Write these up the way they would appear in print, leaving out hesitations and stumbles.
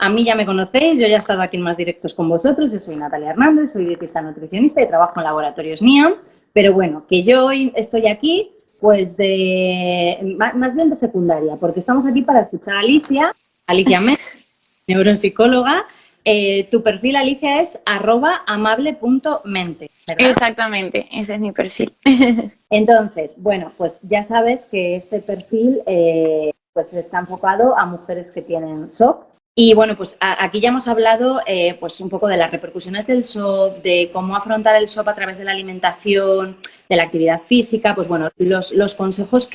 A mí ya me conocéis, yo ya he estado aquí en Más Directos con vosotros, yo soy Natalia Hernández, soy dietista nutricionista y trabajo en Laboratorios NIAM, pero bueno, que yo hoy estoy aquí pues más bien de secundaria, porque estamos aquí para escuchar a Alicia Méndez, neuropsicóloga. Tu perfil, Alicia, es @amable.mente, ¿verdad? Exactamente, ese es mi perfil. Entonces, bueno, pues ya sabes que este perfil pues está enfocado a mujeres que tienen SOP. Y bueno, pues aquí ya hemos hablado pues un poco de las repercusiones del SOP, de cómo afrontar el SOP a través de la alimentación, de la actividad física, pues bueno, los consejos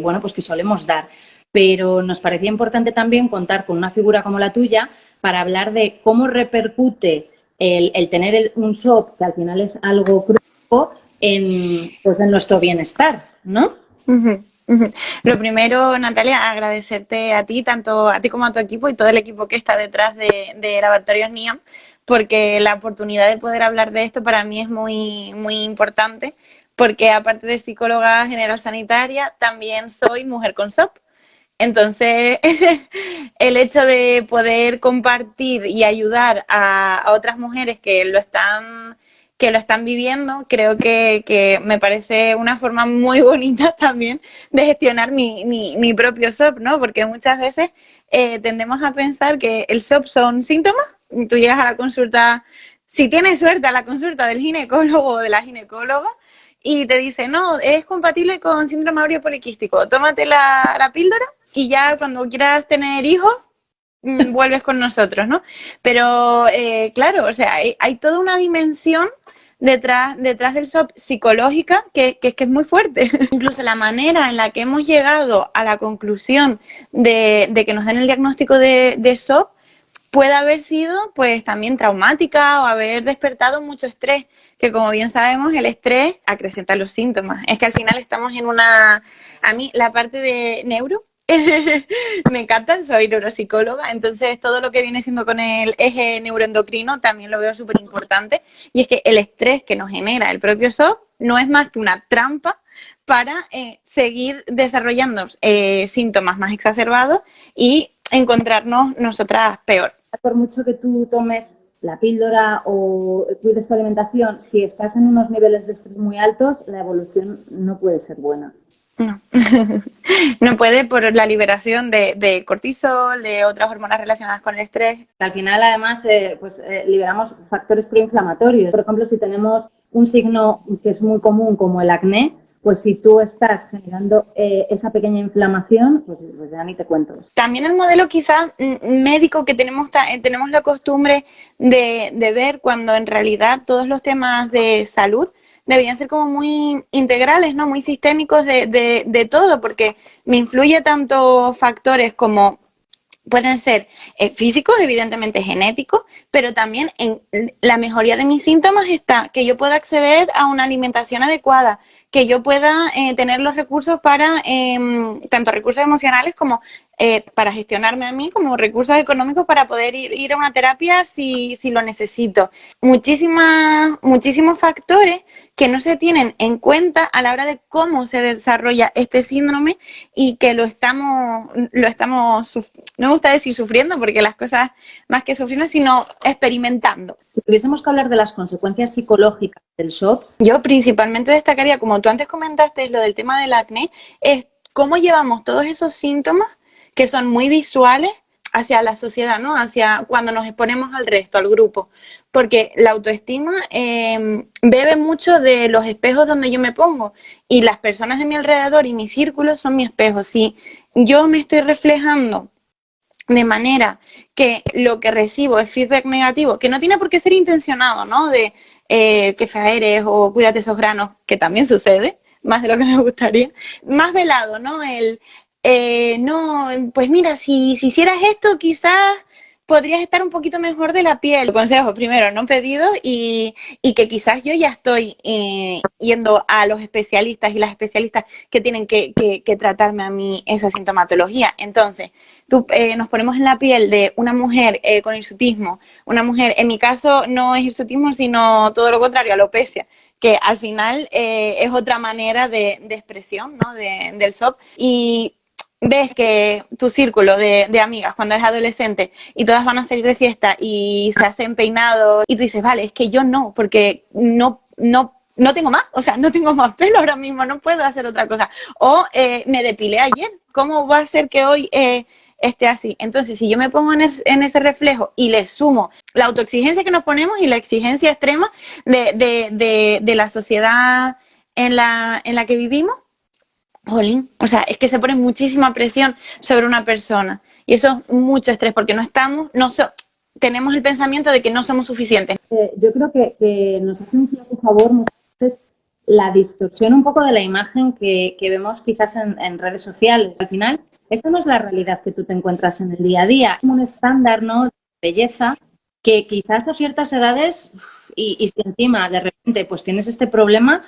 bueno, pues que solemos dar. Pero nos parecía importante también contar con una figura como la tuya para hablar de cómo repercute el tener un SOP, que al final es algo crónico, pues en nuestro bienestar, ¿no? Uh-huh, uh-huh. Lo primero, Natalia, agradecerte a ti, tanto a ti como a tu equipo y todo el equipo que está detrás de Laboratorios NIAM, porque la oportunidad de poder hablar de esto para mí es muy, muy importante, porque aparte de psicóloga general sanitaria, también soy mujer con SOP. Entonces, el hecho de poder compartir y ayudar a otras mujeres que lo están viviendo, creo que me parece una forma muy bonita también de gestionar mi propio SOP, ¿no? Porque muchas veces tendemos a pensar que el SOP son síntomas, y tú llegas a la consulta, si tienes suerte, a la consulta del ginecólogo o de la ginecóloga, y te dice, no, es compatible con síndrome ovario poliquístico, tómate la píldora y ya cuando quieras tener hijos, vuelves con nosotros, ¿no? Pero claro, o sea, hay toda una dimensión detrás del SOP psicológica que es muy fuerte. Incluso la manera en la que hemos llegado a la conclusión de que nos den el diagnóstico de SOP puede haber sido pues también traumática o haber despertado mucho estrés, que como bien sabemos el estrés acrecenta los síntomas. Es que al final estamos en una... A mí la parte de neuro me encanta, soy neuropsicóloga, entonces todo lo que viene siendo con el eje neuroendocrino también lo veo súper importante, y es que el estrés que nos genera el propio SOP no es más que una trampa para seguir desarrollando síntomas más exacerbados y encontrarnos nosotras peor. Por mucho que tú tomes la píldora o cuides tu alimentación, si estás en unos niveles de estrés muy altos, la evolución no puede ser buena. No. No puede, por la liberación de cortisol, de otras hormonas relacionadas con el estrés. Al final, además, liberamos factores proinflamatorios. Por ejemplo, si tenemos un signo que es muy común como el acné, pues si tú estás generando esa pequeña inflamación, pues ya ni te cuento. También el modelo quizás médico que tenemos la costumbre de ver, cuando en realidad todos los temas de salud deberían ser como muy integrales, ¿no? Muy sistémicos de todo, porque me influye tanto factores como pueden ser físicos, evidentemente genéticos, pero también en la mejoría de mis síntomas está que yo pueda acceder a una alimentación adecuada, que yo pueda tener los recursos para, tanto recursos emocionales como para gestionarme a mí, como recursos económicos para poder ir a una terapia si lo necesito. Muchísimos factores que no se tienen en cuenta a la hora de cómo se desarrolla este síndrome, y que lo estamos, no me gusta decir sufriendo, porque las cosas más que sufriendo, sino experimentando. Si tuviésemos que hablar de las consecuencias psicológicas del SOP, yo principalmente destacaría, como tú antes comentaste, lo del tema del acné, es cómo llevamos todos esos síntomas que son muy visuales hacia la sociedad, ¿no? Hacia cuando nos exponemos al resto, al grupo. Porque la autoestima bebe mucho de los espejos donde yo me pongo, y las personas de mi alrededor y mi círculo son mi espejo. Si yo me estoy reflejando de manera que lo que recibo es feedback negativo, que no tiene por qué ser intencionado, ¿no? De que fea eres o cuídate esos granos, que también sucede, más de lo que me gustaría. Más velado, ¿no? No, pues mira, si hicieras esto, quizás podrías estar un poquito mejor de la piel. Consejos, primero, no pedidos, y que quizás yo ya estoy yendo a los especialistas y las especialistas que tienen que tratarme a mí esa sintomatología. Entonces, nos ponemos en la piel de una mujer con hirsutismo, una mujer, en mi caso no es hirsutismo, sino todo lo contrario, alopecia, que al final es otra manera de expresión, ¿no? del SOP, y ves que tu círculo de amigas cuando eres adolescente y todas van a salir de fiesta y se hacen peinados y tú dices, vale, es que yo no, porque no tengo más, o sea, no tengo más pelo ahora mismo, no puedo hacer otra cosa. O me depilé ayer, ¿cómo va a ser que hoy esté así? Entonces, si yo me pongo en ese reflejo y le sumo la autoexigencia que nos ponemos y la exigencia extrema de la sociedad en la que vivimos, jolín, o sea, es que se pone muchísima presión sobre una persona y eso es mucho estrés porque tenemos el pensamiento de que no somos suficientes. Yo creo que nos hace un flaco favor muchas veces la distorsión un poco de la imagen que vemos quizás en redes sociales. Al final, esa no es la realidad que tú te encuentras en el día a día. Es un estándar, ¿no?, de belleza que quizás a ciertas edades y si encima de repente pues tienes este problema,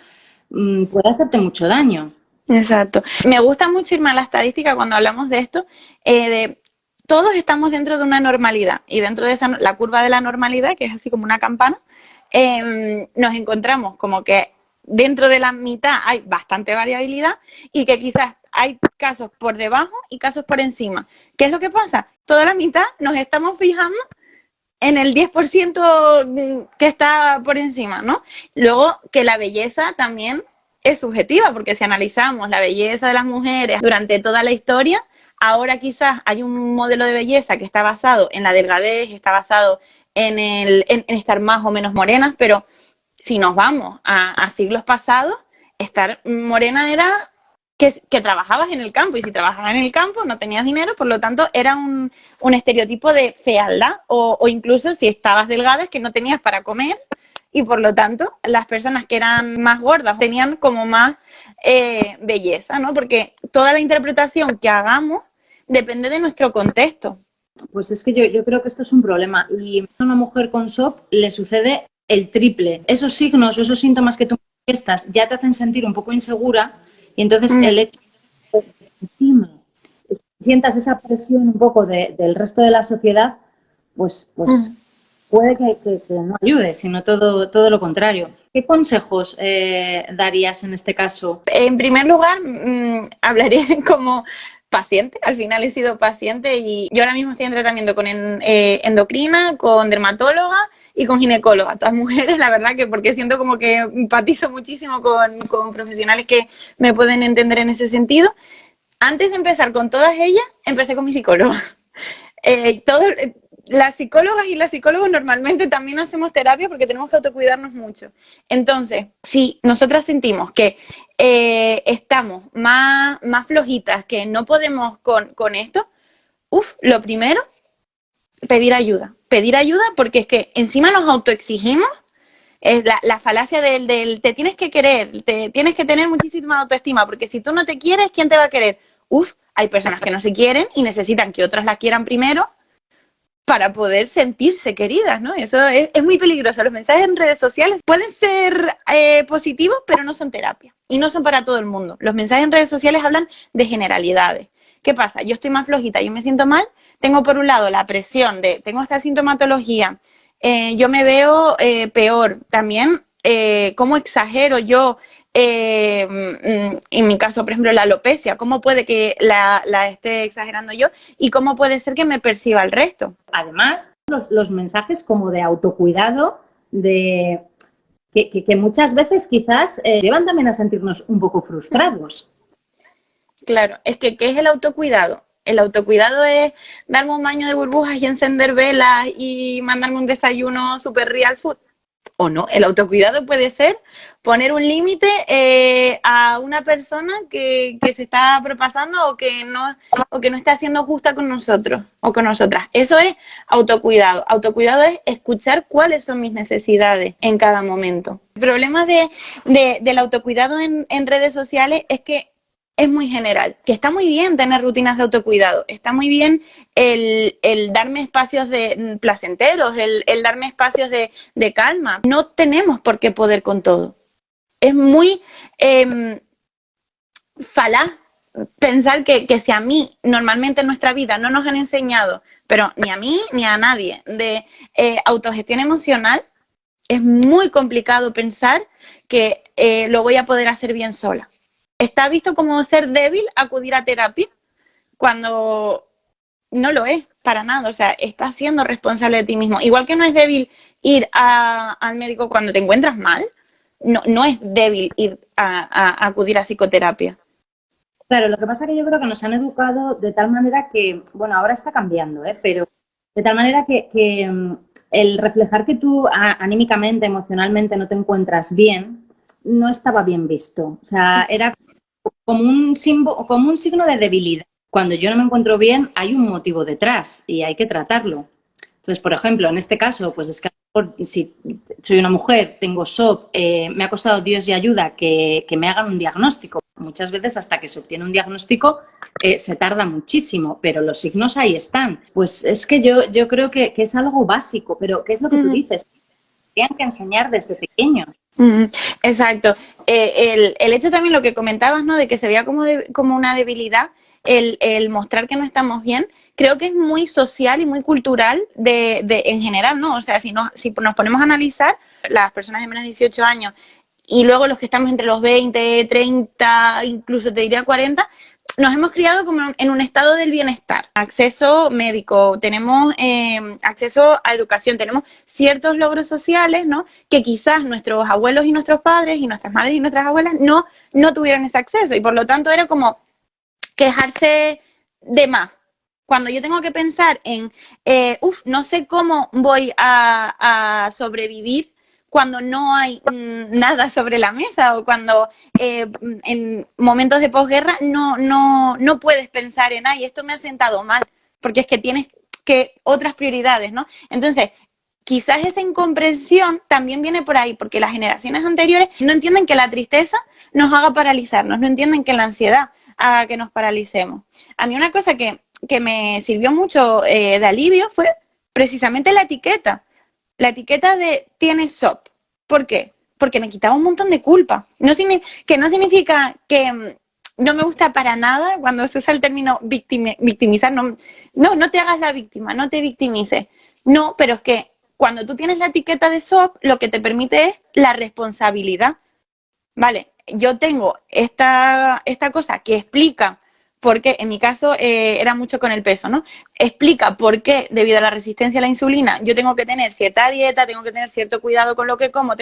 puede hacerte mucho daño. Exacto. Me gusta mucho irme a la estadística cuando hablamos de esto, todos estamos dentro de una normalidad y dentro de la curva de la normalidad, que es así como una campana, nos encontramos como que dentro de la mitad hay bastante variabilidad y que quizás hay casos por debajo y casos por encima. ¿Qué es lo que pasa? Toda la mitad nos estamos fijando en el 10% que está por encima, ¿no? Luego que la belleza también es subjetiva, porque si analizamos la belleza de las mujeres durante toda la historia, ahora quizás hay un modelo de belleza que está basado en la delgadez, está basado en estar más o menos morenas, pero si nos vamos a siglos pasados, estar morena era que trabajabas en el campo, y si trabajabas en el campo no tenías dinero, por lo tanto era un estereotipo de fealdad, o incluso si estabas delgada es que no tenías para comer, y por lo tanto las personas que eran más gordas tenían como más belleza, ¿no? Porque toda la interpretación que hagamos depende de nuestro contexto. Pues es que yo creo que esto es un problema y a una mujer con SOP le sucede el triple. Esos signos o esos síntomas que tú manifiestas ya te hacen sentir un poco insegura y entonces el hecho de que encima sientas esa presión un poco del resto de la sociedad, pues puede que no ayude, sino todo lo contrario. ¿Qué consejos darías en este caso? En primer lugar, hablaré como paciente. Al final he sido paciente y yo ahora mismo estoy en tratamiento con endocrina, con dermatóloga y con ginecóloga. Todas mujeres, la verdad, que porque siento como que empatizo muchísimo con profesionales que me pueden entender en ese sentido. Antes de empezar con todas ellas, empecé con mi psicóloga. Las psicólogas y los psicólogos normalmente también hacemos terapia porque tenemos que autocuidarnos mucho. Entonces, si nosotras sentimos que estamos más flojitas, que no podemos con esto, lo primero, pedir ayuda. Pedir ayuda porque es que encima nos autoexigimos. La falacia del te tienes que querer, te tienes que tener muchísima autoestima, porque si tú no te quieres, ¿quién te va a querer? Hay personas que no se quieren y necesitan que otras las quieran primero para poder sentirse queridas, ¿no? Eso es muy peligroso. Los mensajes en redes sociales pueden ser positivos, pero no son terapia y no son para todo el mundo. Los mensajes en redes sociales hablan de generalidades. ¿Qué pasa? Yo estoy más flojita, yo me siento mal, tengo por un lado la presión tengo esta sintomatología, yo me veo peor. También, ¿cómo exagero yo? En mi caso, por ejemplo, la alopecia, ¿cómo puede que la esté exagerando yo? ¿Y cómo puede ser que me perciba el resto? Además, los mensajes como de autocuidado, que muchas veces quizás llevan también a sentirnos un poco frustrados. Claro, es que ¿qué es el autocuidado? El autocuidado es darme un baño de burbujas y encender velas y mandarme un desayuno super real food. O no, el autocuidado puede ser poner un límite a una persona que se está propasando o que no está siendo justa con nosotros o con nosotras. Eso es autocuidado. Autocuidado es escuchar cuáles son mis necesidades en cada momento. El problema del autocuidado en redes sociales es que es muy general, que está muy bien tener rutinas de autocuidado, está muy bien el darme espacios placenteros, el darme espacios de calma. No tenemos por qué poder con todo. Es muy falaz pensar que si a mí normalmente en nuestra vida no nos han enseñado, pero ni a mí ni a nadie, de autogestión emocional, es muy complicado pensar que lo voy a poder hacer bien sola. Está visto como ser débil acudir a terapia, cuando no lo es para nada, o sea, estás siendo responsable de ti mismo. Igual que no es débil ir al médico cuando te encuentras mal, no es débil ir a acudir a psicoterapia. Claro, lo que pasa es que yo creo que nos han educado de tal manera que, bueno, ahora está cambiando, ¿eh? Pero de tal manera que el reflejar que tú anímicamente, emocionalmente no te encuentras bien, no estaba bien visto. O sea, era como un símbolo, como un signo de debilidad. Cuando yo no me encuentro bien, hay un motivo detrás y hay que tratarlo. Entonces, por ejemplo, en este caso, pues es que si soy una mujer, tengo SOP, me ha costado Dios y ayuda que me hagan un diagnóstico. Muchas veces hasta que se obtiene un diagnóstico se tarda muchísimo, pero los signos ahí están. Pues es que yo creo que es algo básico, pero ¿qué es lo que tú dices? Tienen que enseñar desde pequeños. Exacto. El hecho también, lo que comentabas, ¿no? De que se veía como una debilidad, el mostrar que no estamos bien, creo que es muy social y muy cultural en general, ¿no? O sea, si nos ponemos a analizar, las personas de menos de 18 años y luego los que estamos entre los 20, 30, incluso te diría 40, nos hemos criado como en un estado del bienestar, acceso médico, tenemos acceso a educación, tenemos ciertos logros sociales, ¿no? Que quizás nuestros abuelos y nuestros padres y nuestras madres y nuestras abuelas no tuvieron ese acceso y por lo tanto era como quejarse de más. Cuando yo tengo que pensar en, no sé cómo voy a sobrevivir cuando no hay nada sobre la mesa o cuando en momentos de posguerra no puedes pensar en, ay, esto me ha sentado mal, porque es que tienes otras prioridades, ¿no? Entonces, quizás esa incomprensión también viene por ahí, porque las generaciones anteriores no entienden que la tristeza nos haga paralizarnos, no entienden que la ansiedad haga que nos paralicemos. A mí una cosa que me sirvió mucho de alivio fue precisamente la etiqueta. La etiqueta de tienes SOP. ¿Por qué? Porque me quitaba un montón de culpa. Que no significa que no me gusta para nada cuando se usa el término victimizar. No te hagas la víctima, no te victimices. No, pero es que cuando tú tienes la etiqueta de SOP, lo que te permite es la responsabilidad. Vale, yo tengo esta cosa que explica por qué, en mi caso era mucho con el peso, ¿no? Explica por qué, debido a la resistencia a la insulina, yo tengo que tener cierta dieta, tengo que tener cierto cuidado con lo que como,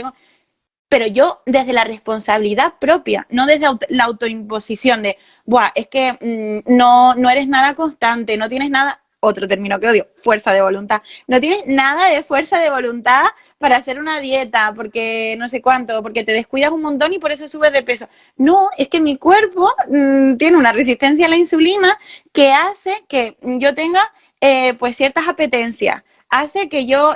pero yo desde la responsabilidad propia, no desde la autoimposición de, buah, es que no eres nada constante, no tienes nada, otro término que odio, fuerza de voluntad, no tienes nada de fuerza de voluntad para hacer una dieta, porque no sé cuánto, porque te descuidas un montón y por eso subes de peso. No, es que mi cuerpo tiene una resistencia a la insulina que hace que yo tenga pues ciertas apetencias, hace que yo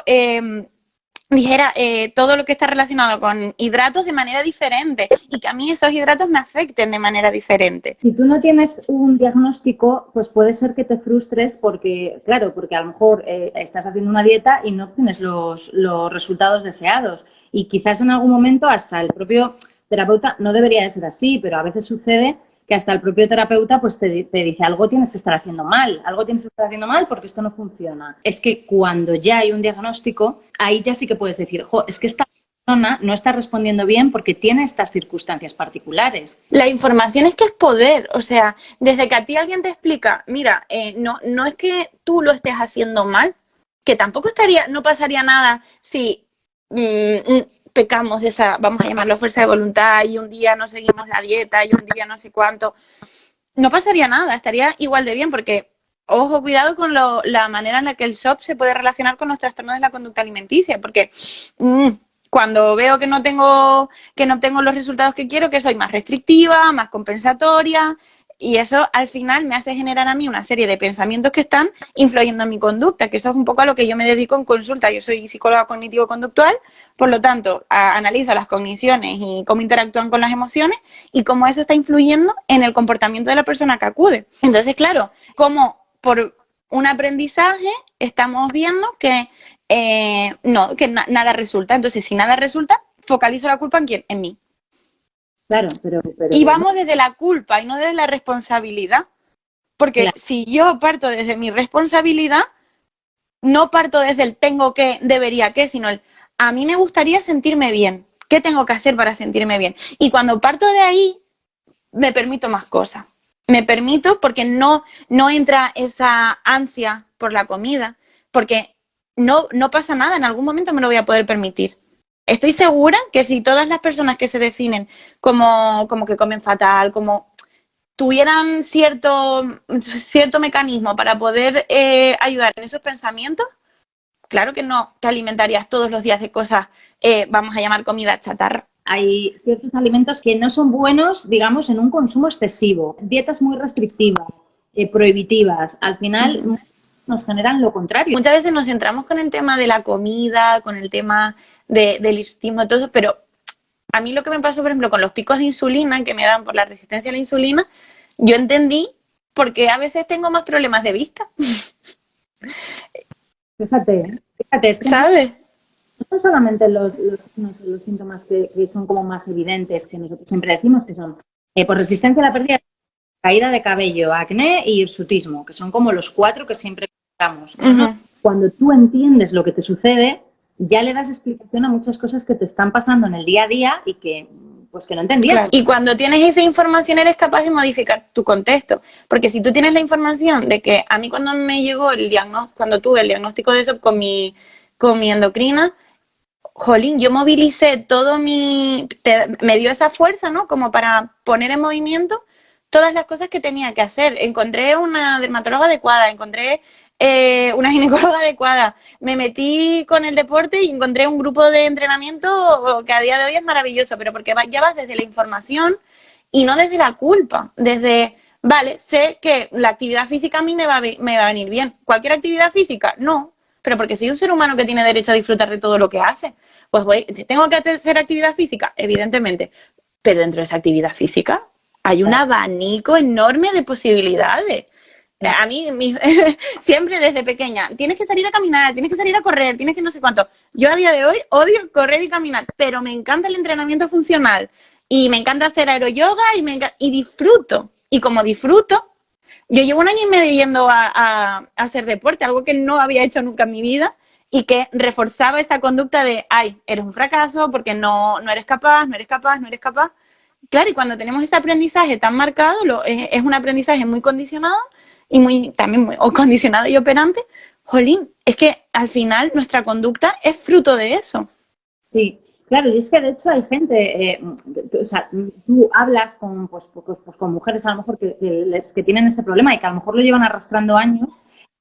dijera todo lo que está relacionado con hidratos de manera diferente y que a mí esos hidratos me afecten de manera diferente. Si tú no tienes un diagnóstico, pues puede ser que te frustres porque, claro, porque a lo mejor estás haciendo una dieta y no tienes los resultados deseados y quizás en algún momento hasta el propio terapeuta, no debería de ser así, pero a veces sucede que hasta el propio terapeuta pues te dice algo tienes que estar haciendo mal, algo tienes que estar haciendo mal porque esto no funciona. Es que cuando ya hay un diagnóstico, ahí ya sí que puedes decir, jo, es que esta persona no está respondiendo bien porque tiene estas circunstancias particulares. La información es que es poder, o sea, desde que a ti alguien te explica, mira, no es que tú lo estés haciendo mal, que tampoco no pasaría nada si pecamos de esa, vamos a llamarlo fuerza de voluntad, y un día no seguimos la dieta, y un día no sé cuánto. No pasaría nada, estaría igual de bien, porque, ojo, cuidado con la manera en la que el SOP se puede relacionar con los trastornos de la conducta alimenticia, porque cuando veo que no obtengo los resultados que quiero, que soy más restrictiva, más compensatoria, y eso al final me hace generar a mí una serie de pensamientos que están influyendo en mi conducta, que eso es un poco a lo que yo me dedico en consulta. Yo soy psicóloga cognitivo-conductual, por lo tanto, analizo las cogniciones y cómo interactúan con las emociones y cómo eso está influyendo en el comportamiento de la persona que acude. Entonces, claro, como por un aprendizaje estamos viendo que nada resulta. Entonces, si nada resulta, focalizo la culpa ¿en quién? En mí. Claro, pero y vamos desde la culpa y no desde la responsabilidad. Porque claro, si yo parto desde mi responsabilidad, no parto desde el tengo que, debería que, sino a mí me gustaría sentirme bien. ¿Qué tengo que hacer para sentirme bien? Y cuando parto de ahí, me permito más cosas. Me permito porque no entra esa ansia por la comida, porque no pasa nada, en algún momento me lo voy a poder permitir. Estoy segura que si todas las personas que se definen como que comen fatal, como tuvieran cierto mecanismo para poder ayudar en esos pensamientos, claro que no te alimentarías todos los días de cosas, vamos a llamar comida chatarra. Hay ciertos alimentos que no son buenos, digamos, en un consumo excesivo. Dietas muy restrictivas, prohibitivas. Al final nos generan lo contrario. Muchas veces nos centramos con el tema de la comida, con el tema del listismo y todo eso, pero a mí lo que me pasó, por ejemplo, con los picos de insulina que me dan por la resistencia a la insulina, yo entendí porque a veces tengo más problemas de vista. Fíjate, es que ¿Sabes? no son solamente los síntomas que son como más evidentes, que nosotros siempre decimos que son por resistencia a la pérdida, caída de cabello, acné y hirsutismo, que son como los 4 que siempre comentamos. ¿No? Cuando tú entiendes lo que te sucede, ya le das explicación a muchas cosas que te están pasando en el día a día y que pues que no entendías. Claro. Y cuando tienes esa información eres capaz de modificar tu contexto, porque si tú tienes la información de que a mí cuando me llegó el diagnóstico, cuando tuve el diagnóstico de eso con mi endocrina, jolín, yo movilicé todo me dio esa fuerza, ¿no? Como para poner en movimiento todas las cosas que tenía que hacer. Encontré una dermatóloga adecuada, encontré una ginecóloga adecuada, me metí con el deporte y encontré un grupo de entrenamiento que a día de hoy es maravilloso, pero porque ya vas desde la información y no desde la culpa, desde, vale, sé que la actividad física a mí me va a venir bien. ¿Cualquier actividad física? No, pero porque soy un ser humano que tiene derecho a disfrutar de todo lo que hace. Pues tengo que hacer actividad física, evidentemente, pero dentro de esa actividad física hay un abanico enorme de posibilidades. A mí siempre desde pequeña, tienes que salir a caminar, tienes que salir a correr, tienes que no sé cuánto. Yo a día de hoy odio correr y caminar, pero me encanta el entrenamiento funcional y me encanta hacer aeroyoga y disfruto. Y como disfruto, yo llevo 1 año y medio yendo a hacer deporte, algo que no había hecho nunca en mi vida y que reforzaba esa conducta de, ay, eres un fracaso porque no eres capaz, no eres capaz, no eres capaz. Claro, y cuando tenemos ese aprendizaje tan marcado, es un aprendizaje muy condicionado y también muy condicionado y operante, jolín, es que al final nuestra conducta es fruto de eso. Sí, claro, y es que de hecho hay gente, o sea, tú hablas con, con mujeres a lo mejor que tienen este problema y que a lo mejor lo llevan arrastrando años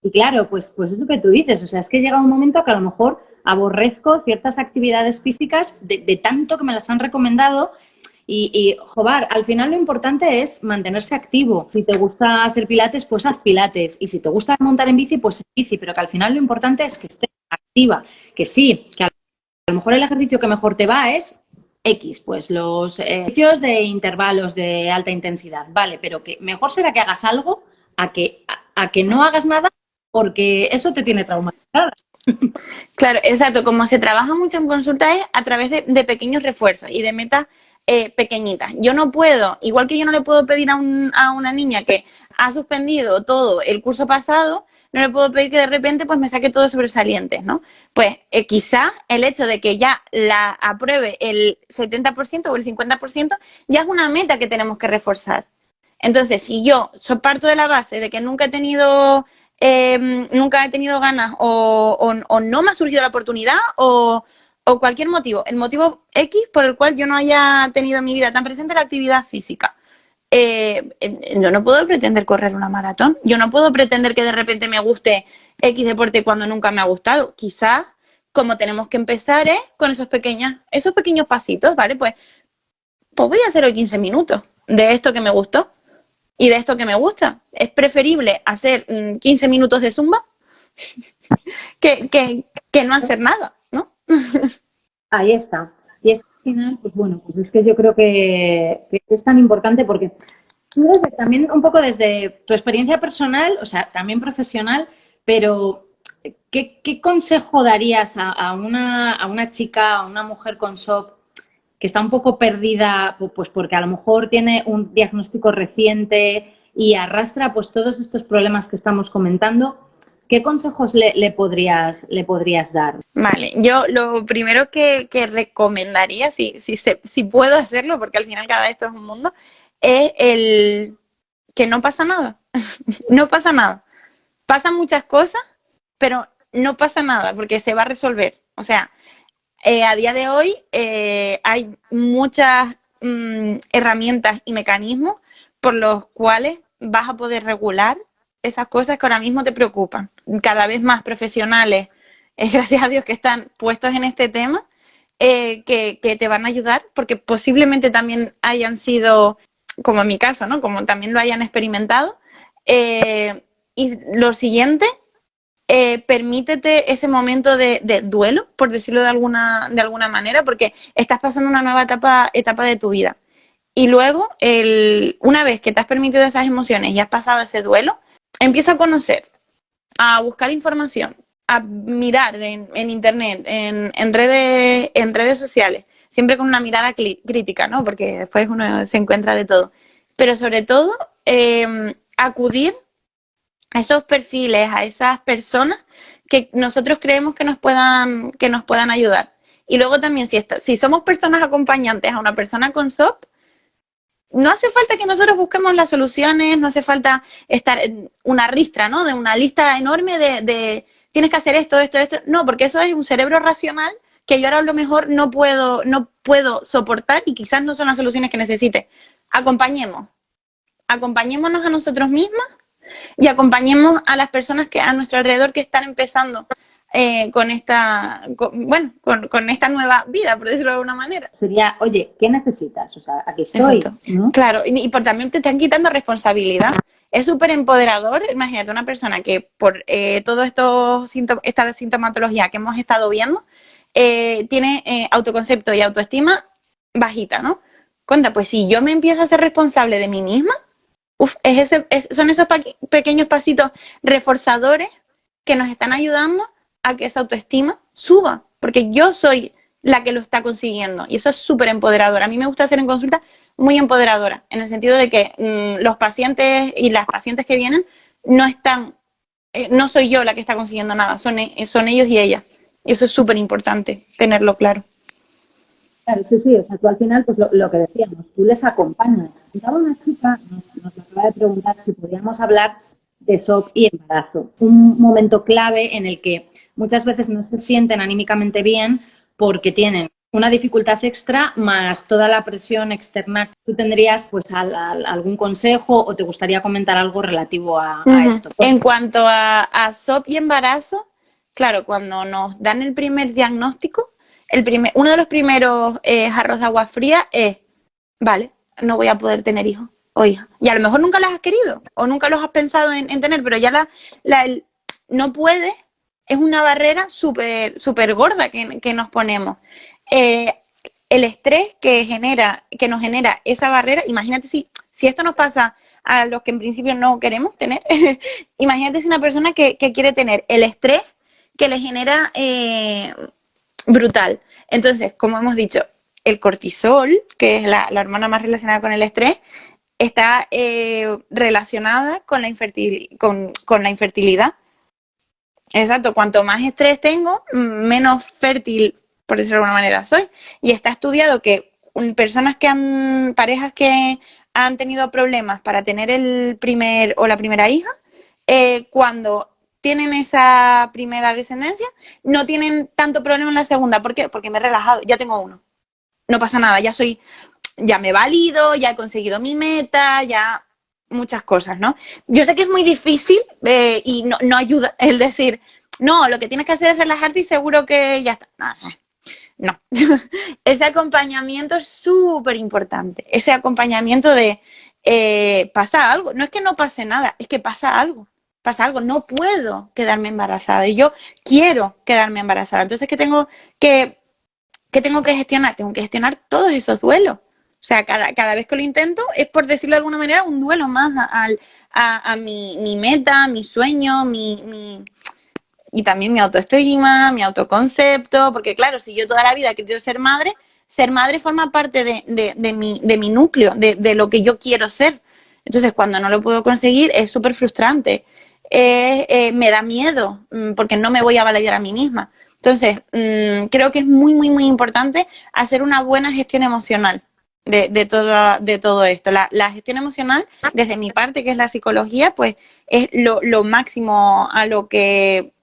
y claro, pues es lo que tú dices, o sea, es que llega un momento que a lo mejor aborrezco ciertas actividades físicas de tanto que me las han recomendado y, joder, al final lo importante es mantenerse activo. Si te gusta hacer pilates, pues haz pilates. Y si te gusta montar en bici, pues en bici. Pero que al final lo importante es que estés activa. Que sí, que a lo mejor el ejercicio que mejor te va es X, pues los ejercicios de intervalos de alta intensidad. Vale, pero que mejor será que hagas algo a que no hagas nada porque eso te tiene traumatizada. Claro, exacto. Como se trabaja mucho en consulta es a través de pequeños refuerzos y de metas pequeñitas. Yo no puedo, igual que yo no le puedo pedir a una niña que ha suspendido todo el curso pasado, no le puedo pedir que de repente pues me saque todos sobresalientes, ¿no? Pues quizá el hecho de que ya la apruebe el 70% o el 50% ya es una meta que tenemos que reforzar. Entonces, si yo parto de la base de que nunca he tenido ganas o no me ha surgido la oportunidad o cualquier motivo, el motivo X por el cual yo no haya tenido en mi vida tan presente la actividad física. Yo no puedo pretender correr una maratón, yo no puedo pretender que de repente me guste X deporte cuando nunca me ha gustado. Quizás como tenemos que empezar con esos pequeños pasitos, ¿vale? Pues voy a hacer hoy 15 minutos de esto que me gustó y de esto que me gusta. Es preferible hacer 15 minutos de zumba que no hacer nada, ¿no? Ahí está. Y es que al final, pues bueno, pues es que yo creo que es tan importante porque tú también un poco desde tu experiencia personal, o sea, también profesional, pero ¿qué consejo darías a una chica, a una mujer con SOP que está un poco perdida, pues porque a lo mejor tiene un diagnóstico reciente y arrastra pues todos estos problemas que estamos comentando? ¿Qué consejos le podrías dar? Vale, yo lo primero que recomendaría, si puedo hacerlo, porque al final cada esto es un mundo, es que no pasa nada, no pasa nada. Pasan muchas cosas, pero no pasa nada porque se va a resolver. O sea, a día de hoy hay muchas herramientas y mecanismos por los cuales vas a poder regular esas cosas que ahora mismo te preocupan. Cada vez más profesionales, gracias a Dios que están puestos en este tema, que te van a ayudar, porque posiblemente también hayan sido, como en mi caso, ¿no? Como también lo hayan experimentado. Y lo siguiente, permítete ese momento de duelo, por decirlo de alguna manera, porque estás pasando una nueva etapa de tu vida. Y luego, una vez que te has permitido esas emociones y has pasado ese duelo, empieza a conocer, a buscar información, a mirar en internet, en redes sociales, siempre con una mirada crítica, ¿no? Porque después uno se encuentra de todo. Pero sobre todo, acudir a esos perfiles, a esas personas que nosotros creemos que nos puedan ayudar. Y luego también, si somos personas acompañantes a una persona con SOP, no hace falta que nosotros busquemos las soluciones, no hace falta estar en una ristra, ¿no? De una lista enorme de tienes que hacer esto, esto, esto. No, porque eso es un cerebro racional que yo ahora a lo mejor no puedo soportar y quizás no son las soluciones que necesite. Acompañémonos a nosotros mismos y acompañemos a las personas que a nuestro alrededor que están empezando con esta nueva vida, por decirlo de alguna manera. Sería, oye, ¿qué necesitas? O sea, aquí estoy, Exacto. ¿no? Claro, y por también te están quitando responsabilidad. Es súper empoderador. Imagínate una persona que por todo esta sintomatología que hemos estado viendo, tiene autoconcepto y autoestima bajita, ¿no? Contra, pues si yo me empiezo a ser responsable de mí misma, son esos pequeños pasitos reforzadores que nos están ayudando a que esa autoestima suba, porque yo soy la que lo está consiguiendo y eso es súper empoderador. A mí me gusta hacer en consulta muy empoderadora, en el sentido de que los pacientes y las pacientes que vienen no soy yo la que está consiguiendo nada, son ellos y ellas. Y eso es súper importante, tenerlo claro. Claro, sí, o sea, tú al final, pues lo que decíamos, tú les acompañas. Estaba una chica, nos acaba de preguntar si podíamos hablar de SOP y embarazo. Un momento clave en el que muchas veces no se sienten anímicamente bien porque tienen una dificultad extra más toda la presión externa. ¿Tú tendrías pues algún consejo o te gustaría comentar algo relativo a esto? En cuanto a SOP y embarazo, claro, cuando nos dan el primer diagnóstico, uno de los primeros jarros de agua fría es, vale, no voy a poder tener hijos o hija. Y a lo mejor nunca las has querido o nunca los has pensado en tener, pero ya el no puedes es una barrera súper gorda que nos ponemos. El estrés que nos genera esa barrera, imagínate si esto nos pasa a los que en principio no queremos tener, imagínate si una persona que quiere tener el estrés que le genera brutal. Entonces, como hemos dicho, el cortisol, que es la hormona más relacionada con el estrés, está relacionada con la infertilidad. Exacto, cuanto más estrés tengo, menos fértil, por decirlo de alguna manera, soy. Y está estudiado que parejas que han tenido problemas para tener el primer o la primera hija, cuando tienen esa primera descendencia, no tienen tanto problema en la segunda. ¿Por qué? Porque me he relajado, ya tengo uno. No pasa nada, ya me he valido, ya he conseguido mi meta, ya muchas cosas, ¿no? Yo sé que es muy difícil y no ayuda el decir, no, lo que tienes que hacer es relajarte y seguro que ya está. No. Ese acompañamiento es súper importante. Ese acompañamiento de pasa algo. No es que no pase nada, es que pasa algo. Pasa algo. No puedo quedarme embarazada y yo quiero quedarme embarazada. Entonces, ¿qué tengo que gestionar? Tengo que gestionar todos esos duelos. O sea, cada vez que lo intento es, por decirlo de alguna manera, un duelo más a mi meta, mi sueño, y también mi autoestima, mi autoconcepto, porque claro, si yo toda la vida he querido ser madre forma parte de mi núcleo, de lo que yo quiero ser. Entonces, cuando no lo puedo conseguir, es súper frustrante. Me da miedo, porque no me voy a validar a mí misma. Entonces, creo que es muy, muy, muy importante hacer una buena gestión emocional. de todo esto. La gestión emocional, desde mi parte, que es la psicología, pues es lo máximo a lo que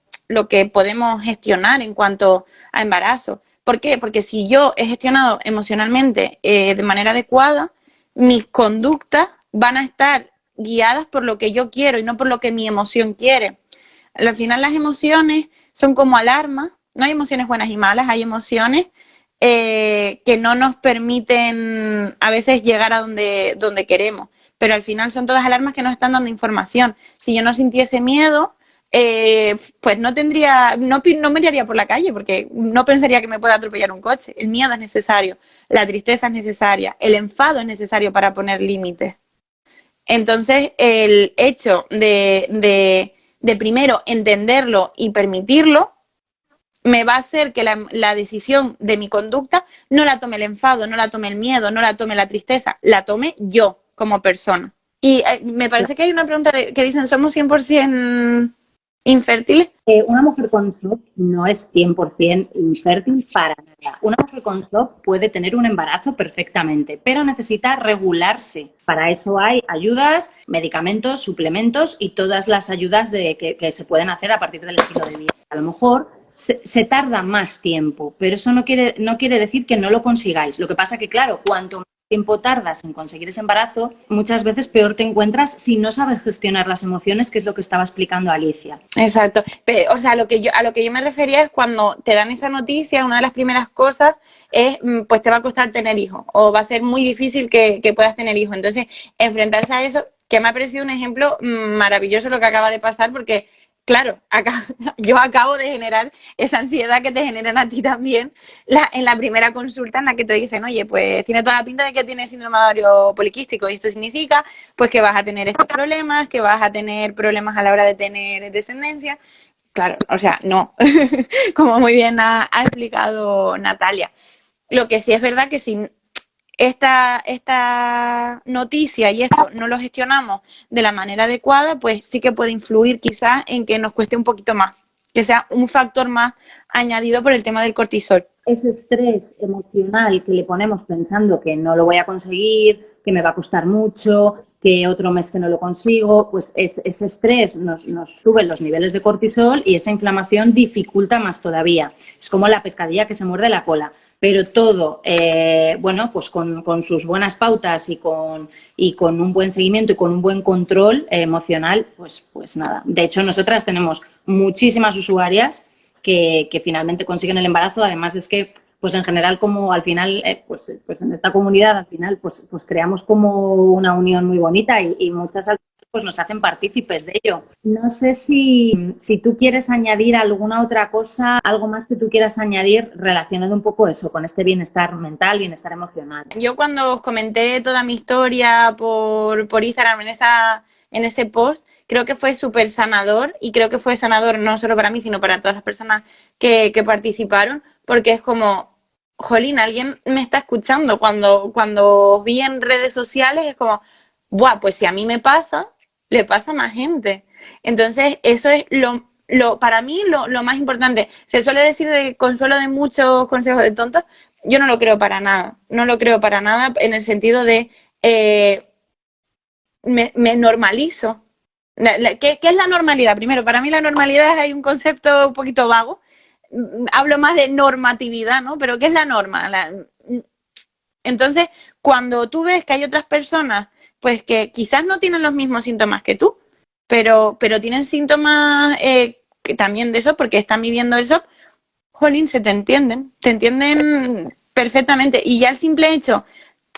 podemos gestionar en cuanto a embarazo. ¿Por qué? Porque si yo he gestionado emocionalmente de manera adecuada, mis conductas van a estar guiadas por lo que yo quiero y no por lo que mi emoción quiere. Al final las emociones son como alarmas, no hay emociones buenas y malas, hay emociones que no nos permiten a veces llegar a donde queremos, pero al final son todas alarmas que nos están dando información. Si yo no sintiese miedo, pues no me iría por la calle porque no pensaría que me pueda atropellar un coche. El miedo es necesario, la tristeza es necesaria, el enfado es necesario para poner límites. Entonces, el hecho de primero entenderlo y permitirlo me va a hacer que la decisión de mi conducta no la tome el enfado, no la tome el miedo, no la tome la tristeza, la tome yo como persona. Y me parece que hay una pregunta que dicen, ¿somos 100% infértiles? Una mujer con SOP no es 100% infértil para nada. Una mujer con SOP puede tener un embarazo perfectamente, pero necesita regularse. Para eso hay ayudas, medicamentos, suplementos y todas las ayudas que se pueden hacer a partir del estilo de vida. A lo mejor se tarda más tiempo, pero eso no quiere decir que no lo consigáis. Lo que pasa que, claro, cuanto más tiempo tardas en conseguir ese embarazo, muchas veces peor te encuentras si no sabes gestionar las emociones, que es lo que estaba explicando Alicia. Exacto. Pero, o sea, a lo que yo me refería es cuando te dan esa noticia, una de las primeras cosas es, pues te va a costar tener hijos o va a ser muy difícil que puedas tener hijos. Entonces, enfrentarse a eso, que me ha parecido un ejemplo maravilloso lo que acaba de pasar, porque claro, yo acabo de generar esa ansiedad que te generan a ti también en la primera consulta en la que te dicen, oye, pues tiene toda la pinta de que tienes síndrome ovario poliquístico y esto significa pues que vas a tener estos problemas, que vas a tener problemas a la hora de tener descendencia. Claro, o sea, no, como muy bien ha explicado Natalia. Lo que sí es verdad que si esta noticia y esto no lo gestionamos de la manera adecuada, pues sí que puede influir quizás en que nos cueste un poquito más, que sea un factor más añadido por el tema del cortisol. Ese estrés emocional que le ponemos pensando que no lo voy a conseguir, que me va a costar mucho, que otro mes que no lo consigo, pues ese estrés nos sube los niveles de cortisol y esa inflamación dificulta más todavía. Es como la pescadilla que se muerde la cola. Pero todo, bueno, pues con sus buenas pautas y con un buen seguimiento y con un buen control emocional, pues nada. De hecho, nosotras tenemos muchísimas usuarias que finalmente consiguen el embarazo. Además es que, pues en general, como al final, pues en esta comunidad, al final, pues creamos como una unión muy bonita y muchas pues nos hacen partícipes de ello. No sé si tú quieres añadir alguna otra cosa, algo más que tú quieras añadir relacionado un poco eso, con este bienestar mental, bienestar emocional. Yo cuando os comenté toda mi historia por Instagram en ese post, creo que fue súper sanador y creo que fue sanador no solo para mí, sino para todas las personas que participaron, porque es como, jolín, alguien me está escuchando. Cuando os vi en redes sociales es como, buah, pues si a mí me pasa, le pasa a más gente. Entonces, eso es para mí lo más importante. Se suele decir de consuelo de muchos consejos de tontos. Yo no lo creo para nada. No lo creo para nada en el sentido de me normalizo. ¿Qué es la normalidad? Primero, para mí la normalidad hay un concepto un poquito vago. Hablo más de normatividad, ¿no? Pero ¿qué es la norma? Entonces, cuando tú ves que hay otras personas pues que quizás no tienen los mismos síntomas que tú, pero tienen síntomas que también de eso, porque están viviendo eso, jolín, te entienden perfectamente. Y ya el simple hecho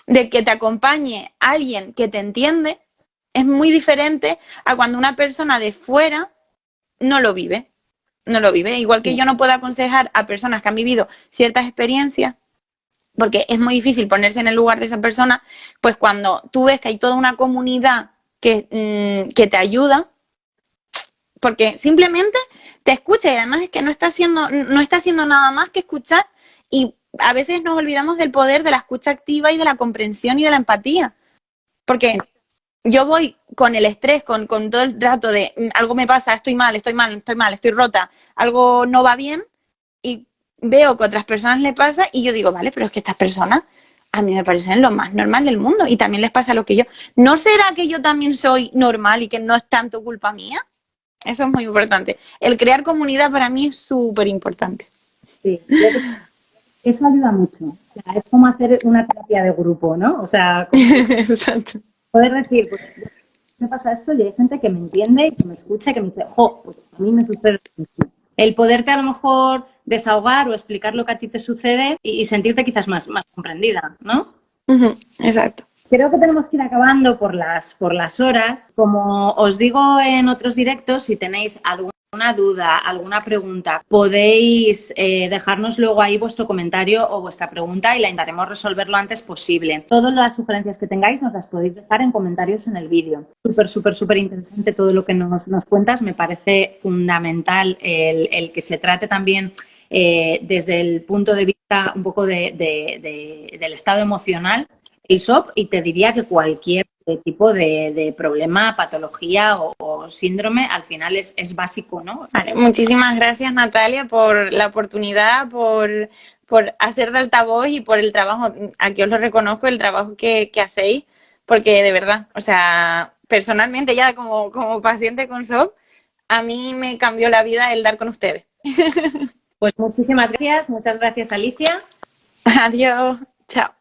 de que te acompañe alguien que te entiende es muy diferente a cuando una persona de fuera no lo vive. No lo vive. Igual que yo no puedo aconsejar a personas que han vivido ciertas experiencias, porque es muy difícil ponerse en el lugar de esa persona, pues cuando tú ves que hay toda una comunidad que te ayuda, porque simplemente te escucha y además es que no está haciendo nada más que escuchar, y a veces nos olvidamos del poder de la escucha activa y de la comprensión y de la empatía, porque yo voy con el estrés, con todo el rato de algo me pasa, estoy mal, estoy rota, algo no va bien, y veo que a otras personas le pasa y yo digo, vale, pero es que estas personas a mí me parecen lo más normal del mundo y también les pasa lo que yo. ¿No será que yo también soy normal y que no es tanto culpa mía? Eso es muy importante. El crear comunidad para mí es súper importante. Sí, creo que eso ayuda mucho. O sea, es como hacer una terapia de grupo, ¿no? O sea, Exacto. poder decir, pues me pasa esto y hay gente que me entiende y que me escucha y que me dice, jo, pues a mí me sucede lo mismo. El poderte a lo mejor desahogar o explicar lo que a ti te sucede y sentirte quizás más comprendida, ¿no? Exacto. Creo que tenemos que ir acabando por las horas. Como os digo en otros directos, si tenéis alguna duda, alguna pregunta, podéis dejarnos luego ahí vuestro comentario o vuestra pregunta y la intentaremos resolver lo antes posible. Todas las sugerencias que tengáis nos las podéis dejar en comentarios en el vídeo. Súper interesante todo lo que nos cuentas. Me parece fundamental el que se trate también desde el punto de vista un poco del estado emocional el SOP, y te diría que cualquier tipo de problema, patología o síndrome al final es básico, ¿no? Vale, muchísimas gracias, Natalia, por la oportunidad, por hacer de altavoz y por el trabajo. Aquí os lo reconozco, el trabajo que hacéis, porque de verdad, o sea, personalmente ya como paciente con SOP, a mí me cambió la vida el dar con ustedes. Pues muchísimas gracias, muchas gracias, Alicia. Adiós, chao.